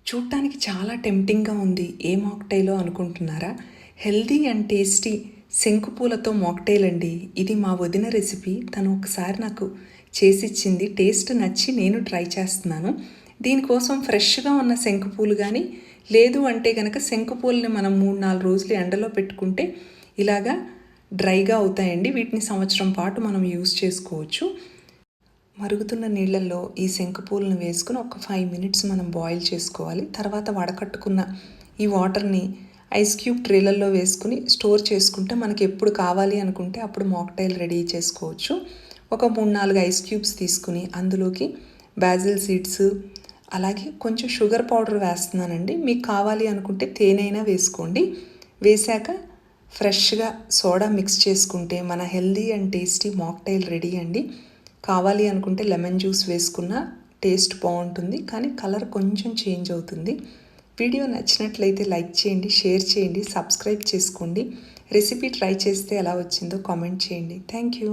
చూడటానికి చాలా టెంప్టింగ్‌గా ఉంది. ఏ మాక్టైలో అనుకుంటున్నారా? హెల్తీ అండ్ టేస్టీ శంకుపూలతో మాక్టైల్ అండి. ఇది మా వదిన రెసిపీ. తను ఒకసారి నాకు చేసిచ్చింది. టేస్ట్ నచ్చి నేను ట్రై చేస్తున్నాను. దీనికోసం ఫ్రెష్‌గా ఉన్న శంకుపూలు గానీ, లేదు అంటే గనక శంకుపూలని మనం 3, 4 రోజులు ఎండలో పెట్టుకుంటే ఇలాగా డ్రైగా అవుతాయండి. వీటిని సంవత్సరం పాటు మనం యూజ్ చేసుకోవచ్చు. మరుగుతున్న నీళ్ళల్లో ఈ శంకుపూలను వేసుకుని ఒక 5 మినిట్స్ మనం బాయిల్ చేసుకోవాలి. తర్వాత వడకట్టుకున్న ఈ వాటర్ని ఐస్ క్యూబ్ ట్రేలల్లో వేసుకుని స్టోర్ చేసుకుంటే మనకి ఎప్పుడు కావాలి అనుకుంటే అప్పుడు మాక్టైల్ రెడీ చేసుకోవచ్చు. ఒక 3-4 ఐస్ క్యూబ్స్ తీసుకుని అందులోకి బాజిల్ సీడ్స్ అలాగే కొంచెం షుగర్ పౌడర్ వేస్తున్నానండి. మీకు కావాలి అనుకుంటే తేనె వేసుకోండి. వేశాక ఫ్రెష్గా సోడా మిక్స్ చేసుకుంటే మన healthy and tasty mocktail ready అండి. కావాలి అనుకుంటే లెమన్ జ్యూస్ వేసుకున్న టేస్ట్ బాగుంటుంది, కానీ కలర్ కొంచెం చేంజ్ అవుతుంది. వీడియో నచ్చినట్లయితే లైక్ చేయండి, షేర్ చేయండి, సబ్స్క్రైబ్ చేసుకోండి. రెసిపీ ట్రై చేస్తే ఎలా వచ్చిందో కామెంట్ చేయండి. Thank you.